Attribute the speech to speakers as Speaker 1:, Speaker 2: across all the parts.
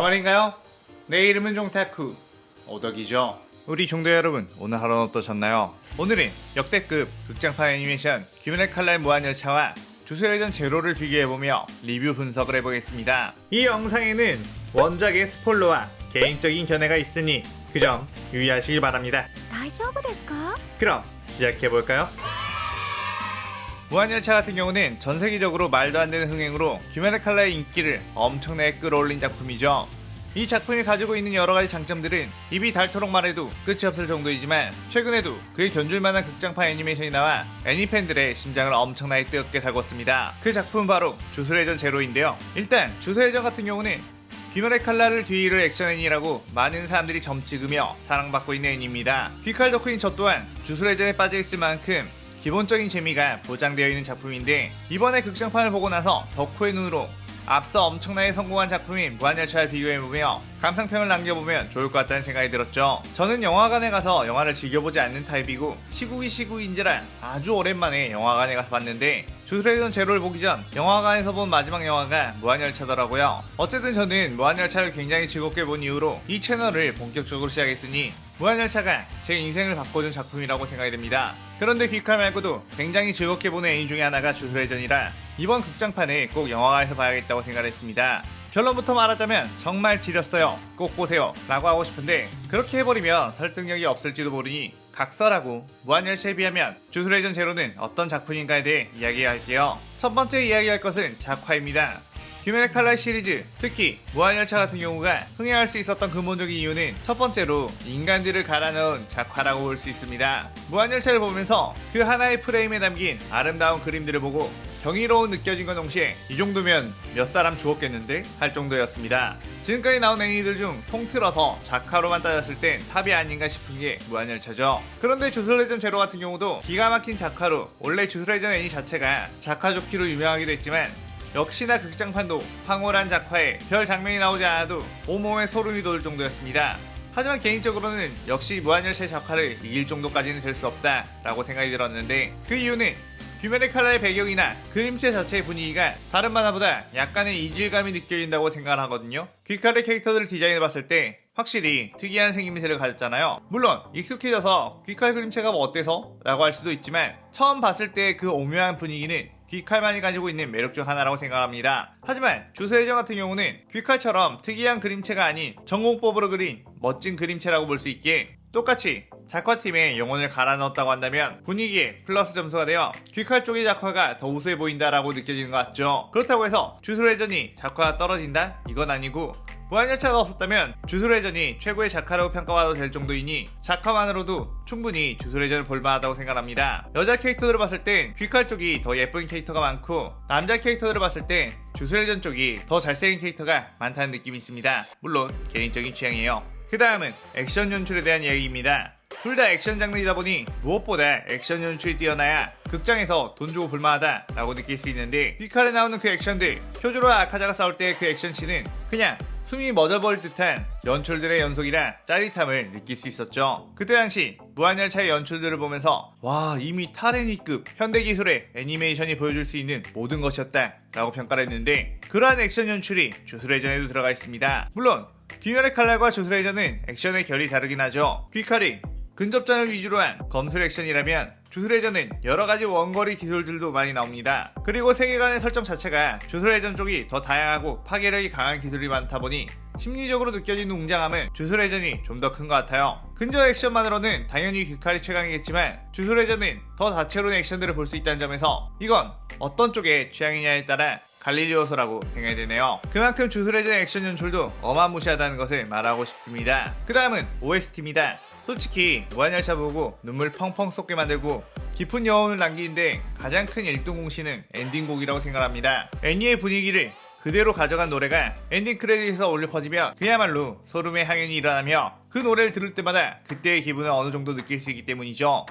Speaker 1: 정말인가요? 내 이름은 종타쿠 오덕이죠. 우리 종도 여러분, 오늘 하루는 어떠셨나요? 오늘은 역대급 극장판 애니메이션 귀멸의 칼날 무한열차와 주술회전 제로를 비교해보며 리뷰 분석을 해보겠습니다. 이 영상에는 원작의 스포일러와 개인적인 견해가 있으니 그 점 유의하시길 바랍니다.
Speaker 2: 大丈夫ですか?
Speaker 1: 그럼 시작해볼까요? 무한열차 같은 경우는 전세계적으로 말도 안 되는 흥행으로 귀멸의 칼날의 인기를 엄청나게 끌어올린 작품이죠. 이 작품이 가지고 있는 여러가지 장점들은 입이 닳도록 말해도 끝이 없을 정도이지만, 최근에도 그에 견줄만한 극장판 애니메이션이 나와 애니팬들의 심장을 엄청나게 뜨겁게 달궜습니다. 그 작품은 바로 주술회전 제로인데요. 일단 주술회전 같은 경우는 귀멸의 칼날을 뒤이를 액션 애니라고 많은 사람들이 점찍으며 사랑받고 있는 애니입니다. 귀칼 덕후인 저 또한 주술회전에 빠져있을 만큼 기본적인 재미가 보장되어 있는 작품인데, 이번에 극장판을 보고 나서 덕후의 눈으로 앞서 엄청나게 성공한 작품인 무한열차를 비교해보며 감상평을 남겨보면 좋을 것 같다는 생각이 들었죠. 저는 영화관에 가서 영화를 즐겨보지 않는 타입이고 시국인지라 아주 오랜만에 영화관에 가서 봤는데, 주술회전 제로를 보기 전 영화관에서 본 마지막 영화가 무한열차더라고요. 어쨌든 저는 무한열차를 굉장히 즐겁게 본 이후로 이 채널을 본격적으로 시작했으니 무한열차가 제 인생을 바꿔준 작품이라고 생각이 됩니다. 그런데 귀칼 말고도 굉장히 즐겁게 보는 애니 중에 하나가 주술회전이라 이번 극장판을 꼭 영화관에서 봐야겠다고 생각했습니다. 결론부터 말하자면 정말 지렸어요. 꼭 보세요 라고 하고 싶은데, 그렇게 해버리면 설득력이 없을지도 모르니 각설하고 무한열차에 비하면 주술회전 제로는 어떤 작품인가에 대해 이야기할게요. 첫 번째 이야기할 것은 작화입니다. 귀멸의 칼날 시리즈, 특히 무한열차 같은 경우가 흥행할 수 있었던 근본적인 이유는 첫 번째로 인간들을 갈아넣은 작화라고 볼 수 있습니다. 무한열차를 보면서 그 하나의 프레임에 담긴 아름다운 그림들을 보고 경이로운 느껴진 건 동시에 이 정도면 몇 사람 죽었겠는데? 할 정도였습니다. 지금까지 나온 애니들 중 통틀어서 작화로만 따졌을 땐 탑이 아닌가 싶은 게 무한열차죠. 그런데 주술회전 제로 같은 경우도 기가 막힌 작화로, 원래 주술회전 애니 자체가 작화 좋기로 유명하기도 했지만 역시나 극장판도 황홀한 작화에 별 장면이 나오지 않아도 온몸에 소름이 돋을 정도였습니다. 하지만 개인적으로는 역시 무한열차의 작화를 이길 정도까지는 될 수 없다 라고 생각이 들었는데, 그 이유는 귀멸의 칼날의 배경이나 그림체 자체의 분위기가 다른 만화보다 약간의 이질감이 느껴진다고 생각을 하거든요. 귀칼의 캐릭터들을 디자인해봤을 때 확실히 특이한 생김새를 가졌잖아요. 물론 익숙해져서 귀칼 그림체가 뭐 어때서? 라고 할 수도 있지만, 처음 봤을 때 그 오묘한 분위기는 귀칼만이 가지고 있는 매력 중 하나라고 생각합니다. 하지만 주술회전 같은 경우는 귀칼처럼 특이한 그림체가 아닌 전공법으로 그린 멋진 그림체라고 볼 수 있기에 똑같이 작화팀에 영혼을 갈아 넣었다고 한다면 분위기에 플러스 점수가 되어 귀칼 쪽의 작화가 더 우수해 보인다라고 느껴지는 것 같죠. 그렇다고 해서 주술회전이 작화가 떨어진다? 이건 아니고, 무한열차가 없었다면 주술회전이 최고의 작화라고 평가받아도 될 정도이니 작화만으로도 충분히 주술회전을 볼만하다고 생각합니다. 여자 캐릭터들을 봤을 땐 귀칼 쪽이 더 예쁜 캐릭터가 많고, 남자 캐릭터들을 봤을 땐 주술회전 쪽이 더 잘생긴 캐릭터가 많다는 느낌이 있습니다. 물론 개인적인 취향이에요. 그 다음은 액션 연출에 대한 이야기입니다. 둘 다 액션 장르이다 보니 무엇보다 액션 연출이 뛰어나야 극장에서 돈 주고 볼만하다 라고 느낄 수 있는데, 귀칼에 나오는 그 액션들, 표주로와 아카자가 싸울 때의 그 액션씬은 그냥 숨이 멎어버릴 듯한 연출들의 연속이라 짜릿함을 느낄 수 있었죠. 그때 당시 무한열차의 연출들을 보면서 와, 이미 타레니급 현대기술의 애니메이션이 보여줄 수 있는 모든 것이었다 라고 평가를 했는데, 그러한 액션 연출이 주술회전에도 들어가 있습니다. 물론 귀멸의 칼날과 주술회전은 액션의 결이 다르긴 하죠. 귀칼이 근접전을 위주로 한 검술 액션이라면 주술회전은 여러가지 원거리 기술들도 많이 나옵니다. 그리고 세계관의 설정 자체가 주술회전 쪽이 더 다양하고 파괴력이 강한 기술이 많다 보니 심리적으로 느껴지는 웅장함은 주술회전이 좀 더 큰 것 같아요. 근접 액션만으로는 당연히 귀칼이 최강이겠지만 주술회전은 더 다채로운 액션들을 볼 수 있다는 점에서 이건 어떤 쪽의 취향이냐에 따라 갈릴 요소라고 생각이 되네요. 그만큼 주술회전 액션 연출도 어마무시하다는 것을 말하고 싶습니다. 그 다음은 OST입니다. 솔직히 무한열차 보고 눈물 펑펑 쏟게 만들고 깊은 여운을 남기는데 가장 큰 1등 공신은 엔딩곡이라고 생각합니다. 애니의 분위기를 그대로 가져간 노래가 엔딩 크레딧에서 울려 퍼지며 그야말로 소름의 향연이 일어나며, 그 노래를 들을 때마다 그때의 기분을 어느 정도 느낄 수 있기 때문이죠.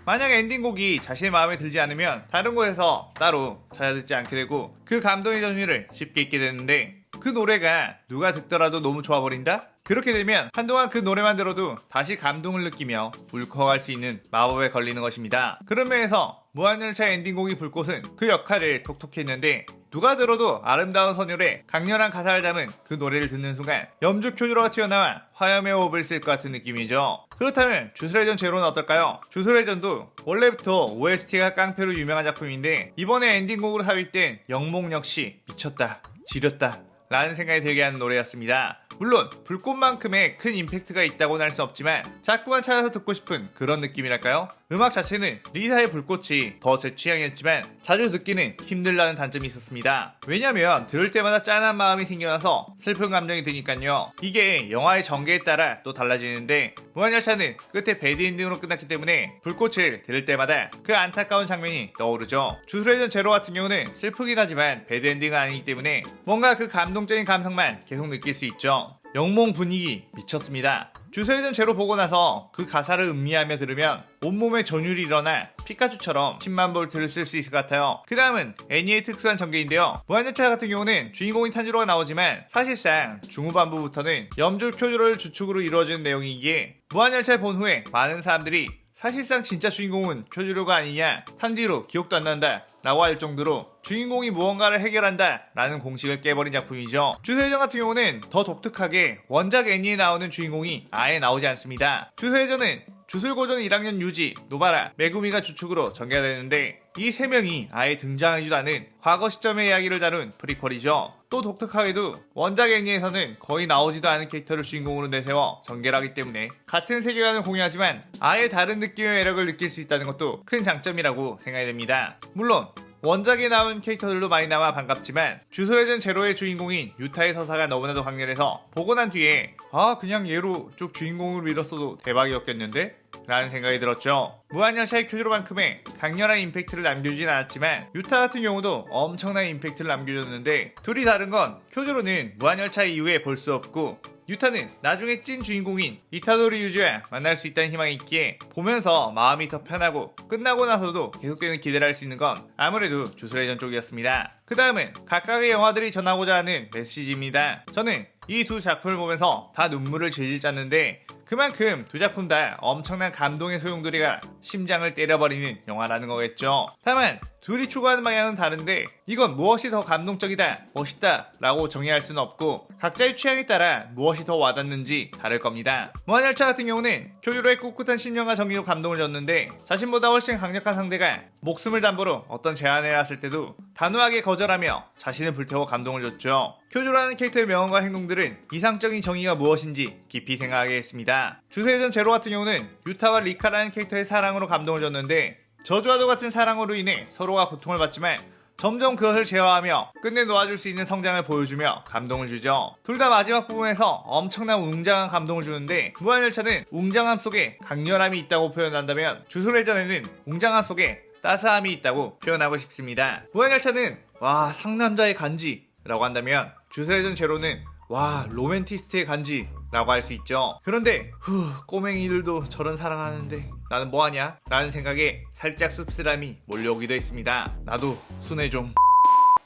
Speaker 1: 만약 엔딩곡이 자신의 마음에 들지 않으면 다른 곳에서 따로 찾아 듣지 않게 되고 그 감동의 전율을 쉽게 잊게 되는데, 그 노래가 누가 듣더라도 너무 좋아버린다? 그렇게 되면 한동안 그 노래만 들어도 다시 감동을 느끼며 울컥할 수 있는 마법에 걸리는 것입니다. 그런 면에서 무한열차 엔딩곡이 불꽃은 그 역할을 톡톡히 했는데 누가 들어도 아름다운 선율에 강렬한 가사를 담은 그 노래를 듣는 순간 염주 쿄주로가 튀어나와 화염의 호흡을 쓸 것 같은 느낌이죠. 그렇다면 주술회전 제로는 어떨까요? 주술회전도 원래부터 OST가 깡패로 유명한 작품인데 이번에 엔딩곡으로 삽입된 영몽 역시 미쳤다, 지렸다 라는 생각이 들게 하는 노래였습니다. 물론 불꽃만큼의 큰 임팩트가 있다고는 할 수 없지만 자꾸만 찾아서 듣고 싶은 그런 느낌이랄까요? 음악 자체는 리사의 불꽃이 더 제 취향이었지만 자주 듣기는 힘들다는 단점이 있었습니다. 왜냐면 들을 때마다 짠한 마음이 생겨나서 슬픈 감정이 드니까요. 이게 영화의 전개에 따라 또 달라지는데 무한열차는 끝에 배드엔딩으로 끝났기 때문에 불꽃을 들을 때마다 그 안타까운 장면이 떠오르죠. 주술회전 제로 같은 경우는 슬프긴 하지만 배드엔딩은 아니기 때문에 뭔가 그 감동적인 감성만 계속 느낄 수 있죠. 영몽 분위기 미쳤습니다. 주술회전 제로 보고 나서 그 가사를 음미하며 들으면 온몸에 전율이 일어나 피카츄처럼 10만 볼트를 쓸 수 있을 것 같아요. 그 다음은 애니의 특수한 전개인데요. 무한열차 같은 경우는 주인공인 탄지로가 나오지만 사실상 중후반부부터는 염주 쿄주로를 주축으로 이루어지는 내용이기에 무한열차를 본 후에 많은 사람들이 사실상 진짜 주인공은 쿄주로가 아니냐, 탄지로 기억도 안 난다 라고 할 정도로 주인공이 무언가를 해결한다 라는 공식을 깨버린 작품이죠. 주술회전 같은 경우는 더 독특하게 원작 애니에 나오는 주인공이 아예 나오지 않습니다. 주술회전은 주술고전 1학년 유지, 노바라, 메구미가 주축으로 전개가 되는데 이 세 명이 아예 등장하지도 않은 과거 시점의 이야기를 다룬 프리퀄이죠. 또 독특하게도 원작 애니에서는 거의 나오지도 않은 캐릭터를 주인공으로 내세워 전개를 하기 때문에 같은 세계관을 공유하지만 아예 다른 느낌의 매력을 느낄 수 있다는 것도 큰 장점이라고 생각이 됩니다. 물론 원작에 나온 캐릭터들도 많이 나와 반갑지만 주술회전 제로의 주인공인 유타의 서사가 너무나도 강렬해서 보고 난 뒤에 그냥 얘로 쭉 주인공을 밀었어도 대박이었겠는데? 라는 생각이 들었죠. 무한열차의 쿄주로만큼의 강렬한 임팩트를 남겨주진 않았지만 유타 같은 경우도 엄청난 임팩트를 남겨줬는데 둘이 다른 건 쿄주로는 무한열차 이후에 볼 수 없고 유타는 나중에 찐 주인공인 이타도리 유지와 만날 수 있다는 희망이 있기에 보면서 마음이 더 편하고 끝나고 나서도 계속되는 기대를 할 수 있는 건 아무래도 주술회전 쪽이었습니다. 그 다음은 각각의 영화들이 전하고자 하는 메시지입니다. 저는 이 두 작품을 보면서 다 눈물을 질질 짰는데 그만큼 두 작품 다 엄청난 감동의 소용돌이가 심장을 때려버리는 영화라는 거겠죠. 다만 둘이 추구하는 방향은 다른데 이건 무엇이 더 감동적이다, 멋있다 라고 정의할 수는 없고 각자의 취향에 따라 무엇이 더 와닿는지 다를 겁니다. 무한열차 같은 경우는 쿄주로의 꿋꿋한 신념과 정의로 감동을 줬는데 자신보다 훨씬 강력한 상대가 목숨을 담보로 어떤 제안을 했을 때도 단호하게 거절하며 자신을 불태워 감동을 줬죠. 쿄주로라는 캐릭터의 명언과 행동들은 이상적인 정의가 무엇인지 깊이 생각하게 했습니다. 주술회전 제로 같은 경우는 유타와 리카라는 캐릭터의 사랑으로 감동을 줬는데 저주와도 같은 사랑으로 인해 서로가 고통을 받지만 점점 그것을 제어하며 끝내 놓아줄 수 있는 성장을 보여주며 감동을 주죠. 둘 다 마지막 부분에서 엄청난 웅장한 감동을 주는데 무한열차는 웅장함 속에 강렬함이 있다고 표현한다면 주술회전에는 웅장함 속에 따스함이 있다고 표현하고 싶습니다. 무한열차는 와 상남자의 간지 라고 한다면 주술회전 제로는 와 로맨티스트의 간지 라고 할 수 있죠. 그런데 꼬맹이들도 저런 사랑하는데 나는 뭐하냐? 라는 생각에 살짝 씁쓸함이 몰려오기도 했습니다. 나도 순회 좀.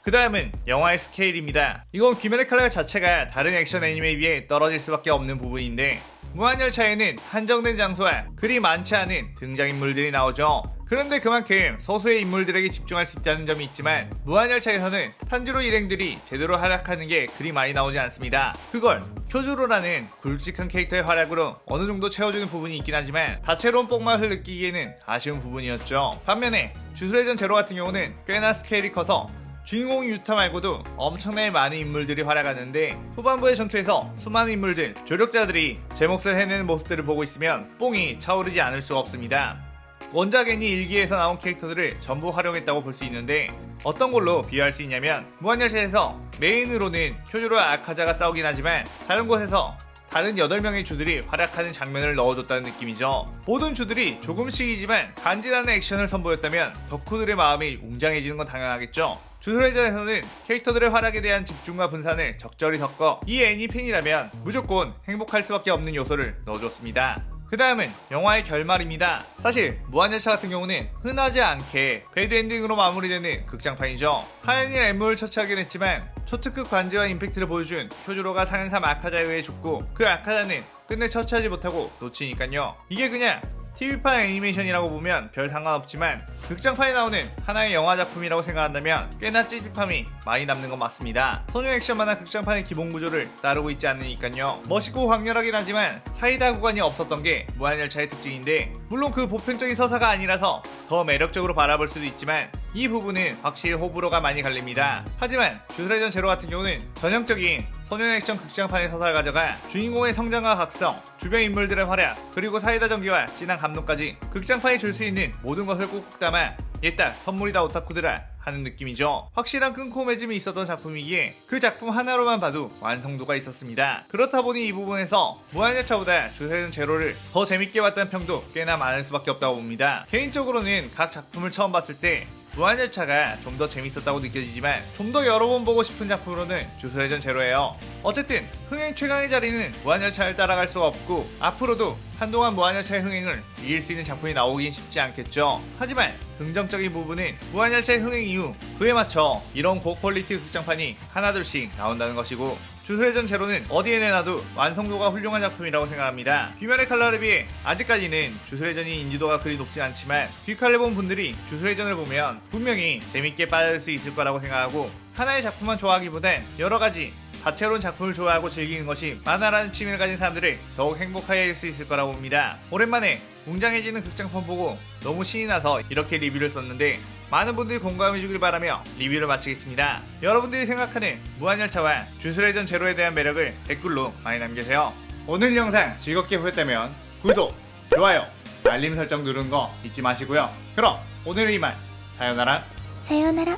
Speaker 1: 그 다음은 영화의 스케일입니다. 이건 귀멸의 칼날 자체가 다른 액션 애니메에 비해 떨어질 수밖에 없는 부분인데 무한열차에는 한정된 장소와 그리 많지 않은 등장인물들이 나오죠. 그런데 그만큼 소수의 인물들에게 집중할 수 있다는 점이 있지만 무한열차에서는 탄지로 일행들이 제대로 활약하는 게 그리 많이 나오지 않습니다. 그걸 쿄주로라는 굵직한 캐릭터의 활약으로 어느 정도 채워주는 부분이 있긴 하지만 다채로운 뽕맛을 느끼기에는 아쉬운 부분이었죠. 반면에 주술회전 제로 같은 경우는 꽤나 스케일이 커서 주인공 유타 말고도 엄청나게 많은 인물들이 활약하는데 후반부의 전투에서 수많은 인물들, 조력자들이 제 몫을 해내는 모습들을 보고 있으면 뽕이 차오르지 않을 수가 없습니다. 원작 애니 1기에서 나온 캐릭터들을 전부 활용했다고 볼 수 있는데 어떤 걸로 비유할 수 있냐면 무한열차에서 메인으로는 쿄주로와 아카자가 싸우긴 하지만 다른 곳에서 다른 8명의 주들이 활약하는 장면을 넣어줬다는 느낌이죠. 모든 주들이 조금씩이지만 간지나는 액션을 선보였다면 덕후들의 마음이 웅장해지는 건 당연하겠죠. 주술회전에서는 캐릭터들의 활약에 대한 집중과 분산을 적절히 섞어 이 애니 팬이라면 무조건 행복할 수밖에 없는 요소를 넣어줬습니다. 그 다음은 영화의 결말입니다. 사실 무한열차 같은 경우는 흔하지 않게 배드엔딩으로 마무리되는 극장판이죠. 하연일 엠무를 처치하긴 했지만 초특급 관제와 임팩트를 보여준 쿄주로가 상현삼 아카자에 의해 죽고 그 아카자는 끝내 처치하지 못하고 놓치니깐요. 이게 그냥 TV판 애니메이션이라고 보면 별 상관없지만 극장판에 나오는 하나의 영화 작품이라고 생각한다면 꽤나 찝찝함이 많이 남는 건 맞습니다. 소년 액션만한 극장판의 기본 구조를 따르고 있지 않으니까요. 멋있고 강렬하긴 하지만 사이다 구간이 없었던 게 무한열차의 특징인데, 물론 그 보편적인 서사가 아니라서 더 매력적으로 바라볼 수도 있지만 이 부분은 확실히 호불호가 많이 갈립니다. 하지만 주술회전 제로 같은 경우는 전형적인 소년 액션 극장판의 서사를 가져가 주인공의 성장과 각성, 주변 인물들의 활약, 그리고 사이다 전기와 진한 감동까지 극장판이 줄 수 있는 모든 것을 꾹꾹 담아 얘딱 선물이다 오타쿠들아 하는 느낌이죠. 확실한 끊고 매짐이 있었던 작품이기에 그 작품 하나로만 봐도 완성도가 있었습니다. 그렇다 보니 이 부분에서 무한열차보다 주술회전 제로를 더 재밌게 봤다는 평도 꽤나 많을 수밖에 없다고 봅니다. 개인적으로는 각 작품을 처음 봤을 때 무한열차가 좀 더 재밌었다고 느껴지지만 좀 더 여러 번 보고 싶은 작품으로는 주술회전 제로예요. 어쨌든 흥행 최강의 자리는 무한열차를 따라갈 수가 없고 앞으로도 한동안 무한열차의 흥행을 이길 수 있는 작품이 나오긴 쉽지 않겠죠. 하지만 긍정적인 부분은 무한열차의 흥행 이후 그에 맞춰 이런 고퀄리티 극장판이 하나둘씩 나온다는 것이고, 주술회전 제로는 어디에 내놔도 완성도가 훌륭한 작품이라고 생각합니다. 귀멸의 칼날에 비해 아직까지는 주술회전이 인지도가 그리 높진 않지만 귀칼을 본 분들이 주술회전을 보면 분명히 재밌게 빠질 수 있을 거라고 생각하고, 하나의 작품만 좋아하기보단 여러가지 다채로운 작품을 좋아하고 즐기는 것이 만화라는 취미를 가진 사람들을 더욱 행복하게 할 수 있을 거라고 봅니다. 오랜만에 웅장해지는 극장판 보고 너무 신이 나서 이렇게 리뷰를 썼는데 많은 분들이 공감해 주길 바라며 리뷰를 마치겠습니다. 여러분들이 생각하는 무한열차와 주술회전 제로에 대한 매력을 댓글로 많이 남겨주세요. 오늘 영상 즐겁게 보셨다면 구독, 좋아요, 알림 설정 누르는 거 잊지 마시고요. 그럼 오늘은 이만. 사요나라.
Speaker 2: さようなら。